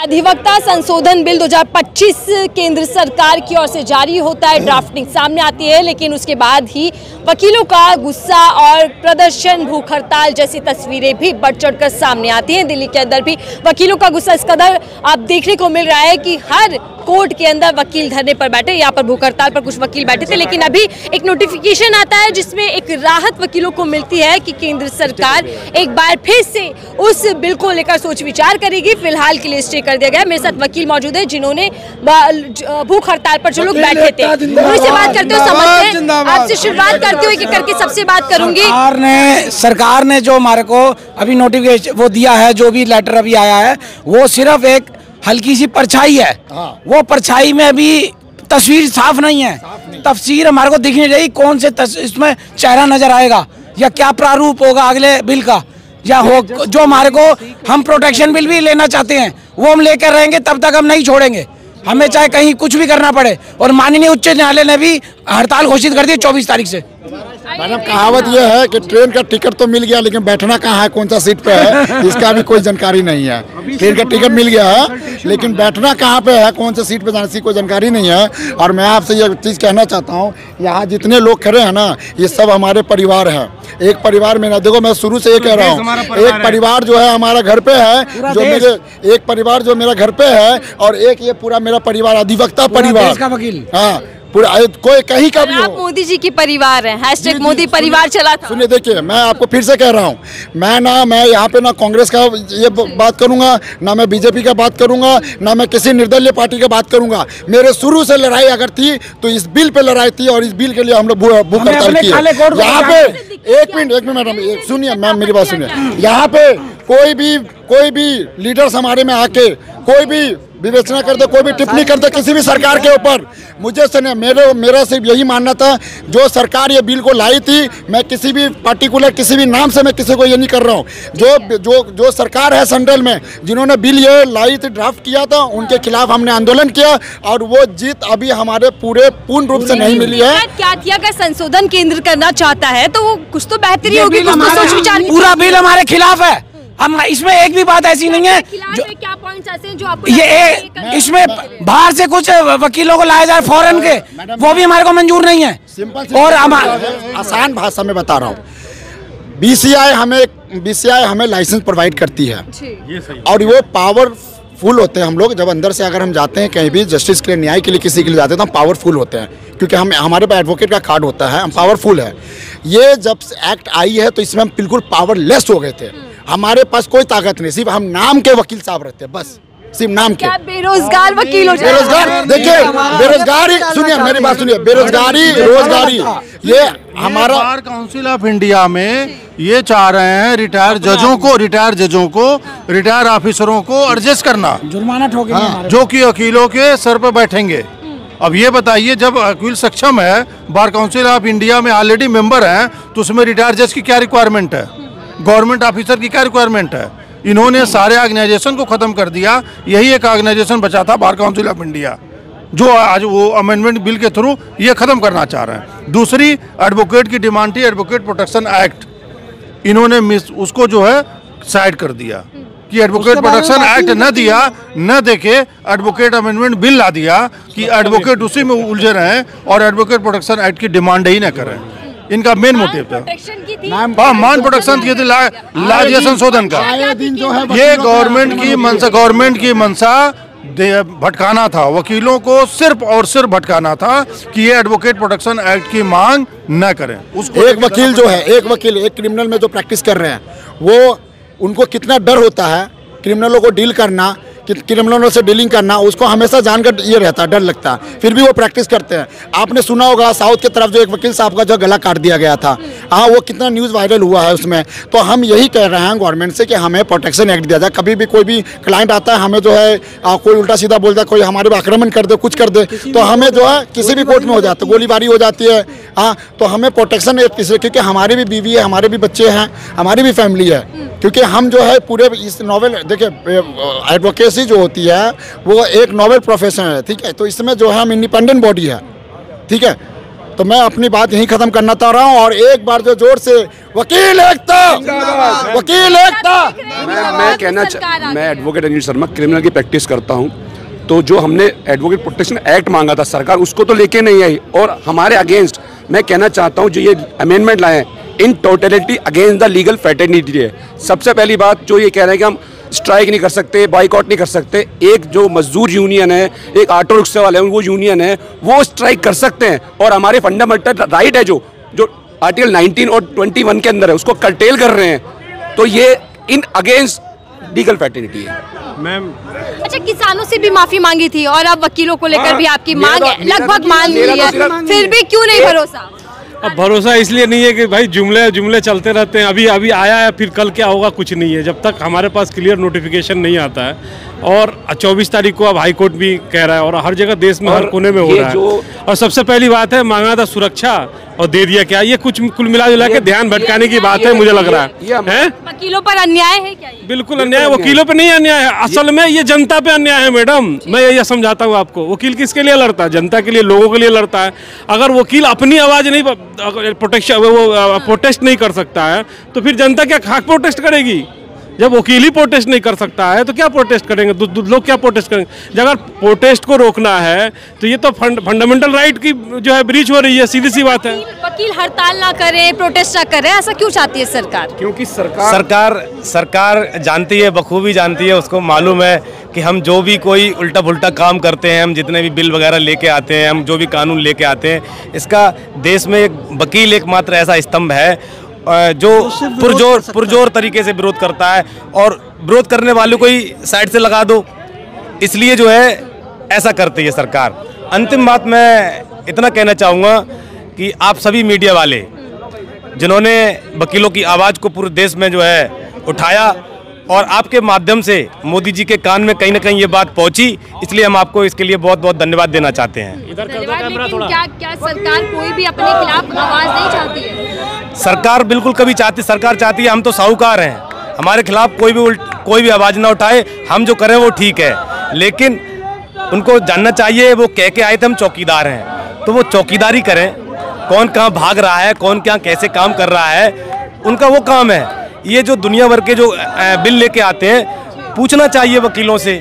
अधिवक्ता संशोधन बिल 2025 केंद्र सरकार की ओर से जारी होता है, ड्राफ्टिंग सामने आती है, लेकिन उसके बाद ही वकीलों का गुस्सा और प्रदर्शन, भूख हड़ताल जैसी तस्वीरें भी बढ़ चढ़कर सामने आती हैं। दिल्ली के अंदर भी वकीलों का गुस्सा इस कदर आप देखने को मिल रहा है कि हर कोर्ट के अंदर वकील धरने पर बैठे। यहाँ पर भूख हड़ताल पर कुछ वकील बैठे थे, लेकिन अभी एक नोटिफिकेशन आता है जिसमें एक राहत वकीलों को मिलती है कि केंद्र सरकार एक बार फिर से उस बिल को लेकर सोच विचार करेगी। फिलहाल के लिए स्टे कर दिया गया। मेरे साथ वकील मौजूद है जिन्होंने भूख हड़ताल पर जो लोग बैठे थे, उनसे बात करते हो। समझते आपसे शुरुआत करते हुए करके सबसे बात करूंगी। सरकार ने जो हमारे को अभी नोटिफिकेशन वो दिया है, जो भी लेटर अभी आया है, वो सिर्फ एक हल्की सी परछाई है। वो परछाई में अभी तस्वीर साफ नहीं है। तफसीर हमारे को दिखनी चाहिए, कौन से इसमें चेहरा नजर आएगा या क्या प्रारूप होगा अगले बिल का, या हो जो हमारे को हम प्रोटेक्शन बिल भी लेना चाहते हैं वो हम लेकर रहेंगे, तब तक हम नहीं छोड़ेंगे। हमें चाहे कहीं कुछ भी करना पड़े। और माननीय उच्च न्यायालय ने भी हड़ताल घोषित कर दी 24 तारीख से। मैडम, कहावत यह है कि ट्रेन का टिकट तो मिल गया, लेकिन बैठना कहाँ है, कौन सा सीट पे है, इसका भी कोई जानकारी नहीं है। ट्रेन का टिकट मिल गया है, लेकिन बैठना कहाँ पे है, कौन से सीट पे जाने की कोई जानकारी नहीं है। और मैं आपसे ये चीज़ कहना चाहता हूँ, यहाँ जितने लोग खड़े हैं ना, ये सब हमारे परिवार हैं। एक परिवार में ना, देखो मैं शुरू से ये कह रहा हूँ, एक परिवार जो है हमारा घर पे है, जो मेरे एक परिवार जो मेरा घर पे है, और एक ये पूरा मेरा परिवार अधिवक्ता परिवार का वकील, हाँ पूरा कोई कहीं का भी हो। आप मोदी जी की परिवार हैं, हैशटैग मोदी परिवार चला था। सुनिए, देखिए मैं आपको फिर से कह रहा हूँ, मैं यहाँ पे ना कांग्रेस का ये बात करूँगा, ना मैं बीजेपी का बात करूँगा, ना मैं किसी निर्दलीय पार्टी का बात करूँगा। मेरे शुरू से लड़ाई अगर थी तो इस बिल पे लड़ाई थी, और इस बिल के लिए हम लोग भूख हड़ताल की है। यहाँ पे एक मिनट मैडम सुनिए, मैम मेरी बात सुनिए। यहाँ पे कोई भी लीडर्स हमारे में आके कोई भी विवेचना कर दे, कोई भी टिप्पणी कर दे किसी भी सरकार के ऊपर, मुझे से मेरा सिर्फ यही मानना था, जो सरकार ये बिल को लाई थी, मैं किसी भी पर्टिकुलर किसी भी नाम से मैं किसी को ये नहीं कर रहा हूँ। जो सरकार है सेंट्रल में, जिन्होंने बिल ये लाई थी, ड्राफ्ट किया था, उनके खिलाफ हमने आंदोलन किया, और वो जीत अभी हमारे पूर्ण रूप से नहीं मिली है। क्या किया, अगर संशोधन केंद्र करना चाहता है तो कुछ तो बेहतरी होगी, सोच विचार। पूरा बिल हमारे खिलाफ है। हम इसमें एक भी बात ऐसी नहीं है जो क्या पॉइंट्स ऐसे हैं जो आपको इसमें बाहर से कुछ वकीलों को लाया जाए फॉरेन के, वो भी हमारे को मंजूर नहीं है। सिंपल और आसान भाषा में बता रहा हूँ, बीसीआई हमें लाइसेंस प्रोवाइड करती है, और वो पावरफुल होते हैं। हम लोग जब अंदर से अगर हम जाते हैं कहीं भी जस्टिस के लिए, न्याय के लिए, किसी के लिए जाते हैं तो हम पावरफुल होते हैं, क्योंकि हमारे पास एडवोकेट का कार्ड होता है, हम पावरफुल है। ये जब एक्ट आई है तो इसमें हम बिल्कुल पावरलेस हो गए थे। हमारे पास कोई ताकत नहीं, सिर्फ हम नाम के वकील साहब रहते हैं, बस सिर्फ नाम के। बेरोजगार वकील हो जाए। बेरोजगार, देखिए बेरोजगारी, सुनिए मेरी बात सुनिए, बेरोजगारी रोजगारी, ये हमारा बार काउंसिल ऑफ इंडिया में ये चाह रहे हैं रिटायर जजों को, रिटायर ऑफिसरों को एडजस्ट करना, जुर्माना ठोकेंगे, जो कि वकीलों के सर पर बैठेंगे। अब ये बताइए, जब वकील सक्षम है, बार काउंसिल ऑफ इंडिया में ऑलरेडी मेंबर हैं, तो उसमें रिटायर जज की क्या रिक्वायरमेंट है, गवर्नमेंट ऑफिसर की क्या रिक्वायरमेंट है? इन्होंने सारे ऑर्गेनाइजेशन को खत्म कर दिया। यही एक ऑर्गेनाइजेशन बचा था, बार काउंसिल ऑफ इंडिया, जो आज वो अमेंडमेंट बिल के थ्रू ये खत्म करना चाह रहे हैं। दूसरी एडवोकेट की डिमांड थी एडवोकेट प्रोटेक्शन एक्ट, इन्होंने उसको जो है साइड कर दिया कि एडवोकेट प्रोटेक्शन एक्ट न दिया, न देखे एडवोकेट अमेंडमेंट बिल ला दिया कि एडवोकेट उसी में उलझे रहें और एडवोकेट प्रोटेक्शन एक्ट की डिमांड ही न करें। इनका मेन मोटिव था मान प्रोटेक्शन की थी, लाजिया संशोधन का। ये गवर्नमेंट की मंशा भटकाना था, वकीलों को सिर्फ और सिर्फ भटकाना था कि ये एडवोकेट प्रोटेक्शन एक्ट की मांग न करें। उसको एक वकील जो है, एक क्रिमिनल में जो प्रैक्टिस कर रहे हैं, वो उनको कितना डर होता है क्रिमिनलों को डील करना, क्रिमिनलों से डीलिंग करना, उसको हमेशा जानकर ये रहता है, डर लगता है, फिर भी वो प्रैक्टिस करते हैं। आपने सुना होगा साउथ की तरफ जो एक वकील साहब का जो गला काट दिया गया था, हाँ वो कितना न्यूज़ वायरल हुआ है उसमें। तो हम यही कह रहे हैं गवर्नमेंट से कि हमें प्रोटेक्शन एक्ट दिया जाए। कभी भी कोई भी क्लाइंट आता है, हमें जो है कोई उल्टा सीधा बोलता है, कोई हमारे आक्रमण कर दे, कुछ कर दे, तो हमें जो है किसी भी कोर्ट में हो जाता है, गोलीबारी हो जाती है। हाँ, तो हमें प्रोटेक्शन एक्ट, क्योंकि हमारी भी बीवी है, हमारे भी बच्चे हैं, हमारी भी फैमिली है। क्योंकि हम जो है पूरे इस नॉवेल, देखिए एडवोकेसी जो होती है वो एक नॉवेल प्रोफेशन है, ठीक है। तो इसमें जो है हम इंडिपेंडेंट बॉडी है, ठीक है। तो मैं अपनी बात यहीं खत्म करना चाह रहा हूँ। और एक बार जो जोर से वकील एकता, वकील एकता। मैं एडवोकेट रंजीत शर्मा क्रिमिनल की प्रैक्टिस करता हूँ। तो जो हमने एडवोकेट प्रोटेक्शन एक्ट मांगा था, सरकार उसको तो लेके नहीं आई। और हमारे अगेंस्ट मैं कहना चाहता हूँ जो ये अमेंडमेंट लाए in totality against the legal fraternity है। सबसे पहली बात जो ये कह रहे हैं कि हम स्ट्राइक नहीं कर सकते, बाइकआउट नहीं कर सकते। एक जो मजदूर यूनियन है, एक ऑटो रिक्शा वाले हैं, वो यूनियन है, वो स्ट्राइक कर सकते हैं। और हमारे फंडामेंटल राइट है जो आर्टिकल 19 और 21 के अंदर है, उसको कर्टेल कर रहे हैं। तो ये इन अगेंस्ट लीगल फ्रेटर्निटी है। मैम अच्छा, किसानों से भी माफी मांगी थी और अब वकीलों को लेकर भी आपकी मांग है, लगभग मान ली है, फिर भी क्यों नहीं भरोसा? अब भरोसा इसलिए नहीं है कि भाई जुमले चलते रहते हैं। अभी आया है, फिर कल क्या होगा कुछ नहीं है। जब तक हमारे पास क्लियर नोटिफिकेशन नहीं आता है। और 24 तारीख को अब हाई कोर्ट भी कह रहा है और हर जगह देश में हर कोने में हो रहा है। और सबसे पहली बात है, मांगा था सुरक्षा और दे दिया क्या? ये कुछ कुल मिला के ध्यान भटकाने की बात है, मुझे लग रहा है। वकीलों पर अन्याय है क्या? बिल्कुल अन्याय, वकीलों पे नहीं अन्याय है, असल में ये जनता पे अन्याय है मैडम। मैं ये समझाता हूँ आपको, वकील किसके लिए लड़ता है? जनता के लिए, लोगों के लिए लड़ता है। अगर वकील अपनी आवाज नहीं प्रोटेस्ट नहीं कर सकता है तो फिर जनता क्या खाक प्रोटेस्ट करेगी? जब वकील ही प्रोटेस्ट नहीं कर सकता है तो क्या प्रोटेस्ट करेंगे? लोग क्या प्रोटेस्ट करेंगे? अगर प्रोटेस्ट को रोकना है तो ये तो फंडामेंटल राइट की जो है ब्रीच हो रही है, सीधी सी बात है। वकील हड़ताल ना करे, प्रोटेस्ट ना करे, ऐसा क्यों चाहती है सरकार? क्योंकि सरकार जानती है, बखूबी जानती है, उसको मालूम है कि हम जो भी कोई उल्टा पुल्टा काम करते हैं, हम जितने भी बिल वगैरह लेके आते हैं, हम जो भी कानून लेके आते हैं, इसका देश में एक वकील एकमात्र ऐसा स्तंभ है जो पुरजोर तरीके से विरोध करता है। और विरोध करने वालों को ही साइड से लगा दो, इसलिए जो है ऐसा करती है सरकार। अंतिम बात मैं इतना कहना चाहूँगा कि आप सभी मीडिया वाले जिन्होंने वकीलों की आवाज़ को पूरे देश में जो है उठाया और आपके माध्यम से मोदी जी के कान में कहीं ना कहीं ये बात पहुंची, इसलिए हम आपको इसके लिए बहुत बहुत धन्यवाद देना चाहते हैं। क्या सरकार कोई भी अपने खिलाफ आवाज नहीं चाहती है? सरकार बिल्कुल कभी चाहती, सरकार चाहती है, हम तो साहूकार हैं, हमारे खिलाफ कोई भी आवाज़ ना उठाए, हम जो करें वो ठीक है। लेकिन उनको जानना चाहिए, वो कह के आए थे हम चौकीदार हैं, तो वो चौकीदारी करें। कौन कहाँ भाग रहा है, कौन क्या कैसे काम कर रहा है, उनका वो काम है। ये जो दुनिया भर के जो बिल लेके आते हैं, पूछना चाहिए वकीलों से।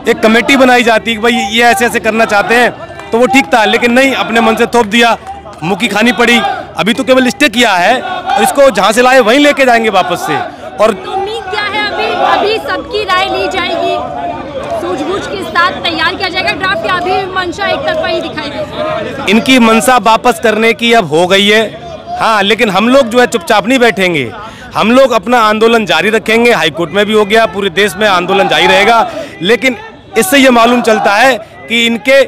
एक कमेटी बनाई जाती है कि भाई ये ऐसे ऐसे करना चाहते हैं, तो वो ठीक था। लेकिन नहीं, अपने मन से थोप दिया, मुक्की खानी पड़ी। अभी तो केवल स्टे किया है और इसको जहाँ से लाए वहीं लेके जाएंगे वापस से। और उम्मीद क्या है? अभी सबकी राय ली जाएगी, सूझबूझ के साथ तैयार किया जाएगा ड्राफ्ट, या अभी मंशा एक तरफा ही दिखाई देगी? इनकी मंशा वापस करने की अब हो गई है, हाँ। लेकिन हम लोग जो है चुपचाप नहीं बैठेंगे, हम लोग अपना आंदोलन जारी रखेंगे। हाईकोर्ट में भी हो गया, पूरे देश में आंदोलन जारी रहेगा। लेकिन इससे ये मालूम चलता है कि इनके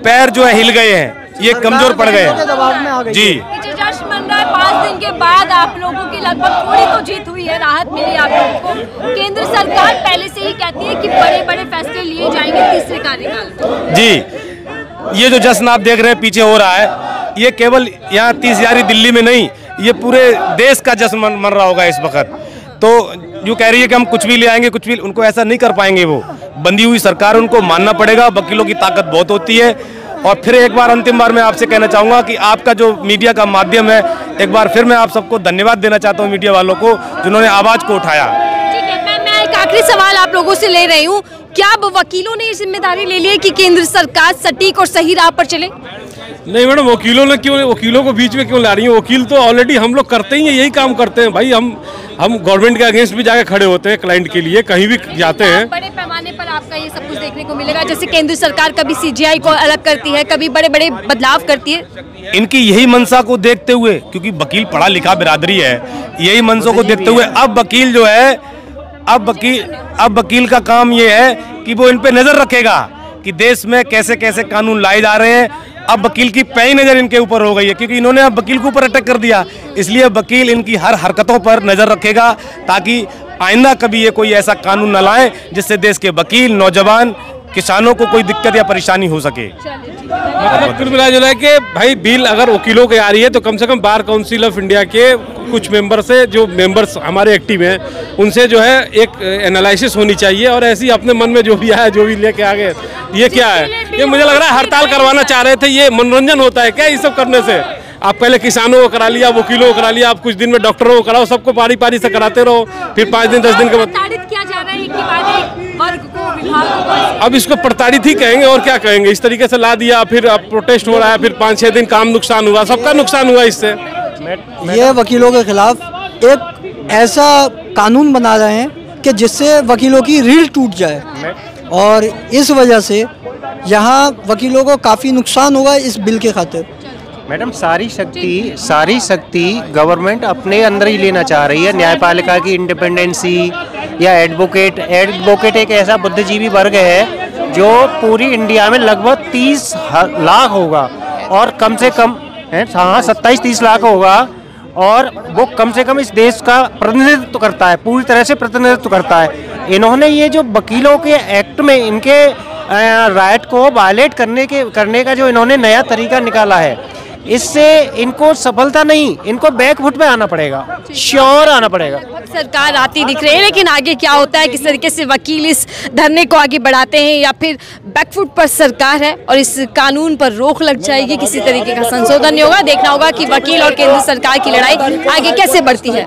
पैर जो है हिल गए हैं, ये कमजोर पड़ गए हैं जी। जश्न मन रहा है 5 दिन के बाद, आप लोगों की लगभग थोड़ी तो जीत हुई है, राहत मिली आप लोगों को। केंद्र सरकार पहले से ही कहती है कि बड़े बड़े फैसले लिए जाएंगे तीसरे कार्यकाल जी। ये जो जश्न आप देख रहे हैं पीछे हो रहा है, ये केवल यहाँ 30 यारी दिल्ली में नहीं, ये पूरे देश का जश्न मन रहा होगा इस वक्त। तो जो कह रही है कि हम कुछ भी ले आएंगे, कुछ भी, उनको ऐसा नहीं कर पाएंगे। वो बंदी हुई सरकार, उनको मानना पड़ेगा। वकीलों की ताकत बहुत होती है। और फिर एक बार अंतिम बार मैं आपसे कहना चाहूँगा कि आपका जो मीडिया का माध्यम है, एक बार फिर मैं आप सबको धन्यवाद देना चाहता हूँ, मीडिया वालों को जिन्होंने आवाज़ को उठाया। ठीक है, मैं एक आखिरी सवाल आप लोगों से ले रही हूँ, क्या अब वकीलों ने ये जिम्मेदारी ले ली है कि केंद्र सरकार सटीक और सही राह पर चले? नहीं मैडम, वकीलों को बीच में क्यों ला रही है? वकील तो ऑलरेडी हम लोग करते ही हैं, यही काम करते हैं भाई। हम गवर्नमेंट के अगेंस्ट भी जाके खड़े होते हैं, क्लाइंट के लिए कहीं भी जाते हैं। बड़े पैमाने पर आपका ये सब कुछ देखने को मिलेगा, जैसे केंद्र सरकार कभी सीजीआई को अलग करती है, कभी बड़े बड़े बदलाव करती है। इनकी यही मंशा को देखते हुए, क्योंकि वकील पढ़ा लिखा बिरादरी है, यही मंशा को देखते हुए अब वकील जो है, अब वकील का काम ये है कि वो इन पे नजर रखेगा कि देश में कैसे कैसे कानून लाए जा रहे हैं। अब वकील की पैनी नजर इनके ऊपर हो गई है, क्योंकि इन्होंने अब वकील के ऊपर अटैक कर दिया। इसलिए वकील इनकी हर हरकतों पर नजर रखेगा, ताकि आइंदा कभी ये कोई ऐसा कानून न लाए जिससे देश के वकील, नौजवान, किसानों को कोई दिक्कत या परेशानी हो सके। मतलब कुल मिला जुला के भाई बिल अगर वकीलों की आ रही है तो कम से कम बार काउंसिल ऑफ इंडिया के कुछ मेंबर से, जो मेंबर्स हमारे एक्टिव हैं, उनसे जो है एक एनालिसिस होनी चाहिए, और ऐसे ही अपने मन में जो भी आया, जो भी लेके आ गए, ये क्या है? ये मुझे लग रहा है हड़ताल करवाना चाह रहे थे। ये मनोरंजन होता है क्या ये सब करने से? आप पहले किसानों को करा लिया, वकीलों को करा लिया, आप कुछ दिन में डॉक्टरों को कराओ, सबको पारी पारी से कराते रहो, फिर 5 दिन 10 दिन के बाद किया जा रहा है एक के बाद एक वर्ग को, विभाग को। अब इसको प्रताड़ित ही कहेंगे और क्या कहेंगे। इस तरीके से ला दिया, फिर अब प्रोटेस्ट हो रहा है, फिर 5-6 दिन काम नुकसान हुआ, सबका नुकसान हुआ इससे। ये वकीलों के खिलाफ एक ऐसा कानून बना रहे हैं कि जिससे वकीलों की रीढ़ टूट जाए, और इस वजह से यहाँ वकीलों को काफ़ी नुकसान होगा इस बिल के खातिर। मैडम, सारी शक्ति गवर्नमेंट अपने अंदर ही लेना चाह रही है। न्यायपालिका की इंडिपेंडेंसी या एडवोकेट एक ऐसा बुद्धिजीवी वर्ग है जो पूरी इंडिया में लगभग 30 लाख होगा, और कम से कम 27-30 लाख होगा, और वो कम से कम इस देश का प्रतिनिधित्व करता है, पूरी तरह से प्रतिनिधित्व करता है। इन्होंने ये जो वकीलों के एक्ट में इनके राइट को वायलेट करने का जो इन्होंने नया तरीका निकाला है, इससे इनको सफलता नहीं, इनको बैकफुट पे आना पड़ेगा, श्योर आना पड़ेगा। सरकार आती दिख रही है, लेकिन आगे क्या होता है, किस तरीके से वकील इस धरने को आगे बढ़ाते हैं, या फिर बैकफुट पर सरकार है और इस कानून पर रोक लग जाएगी, किसी तरीके का संशोधन नहीं होगा। देखना होगा कि वकील और केंद्र सरकार की लड़ाई आगे कैसे बढ़ती है।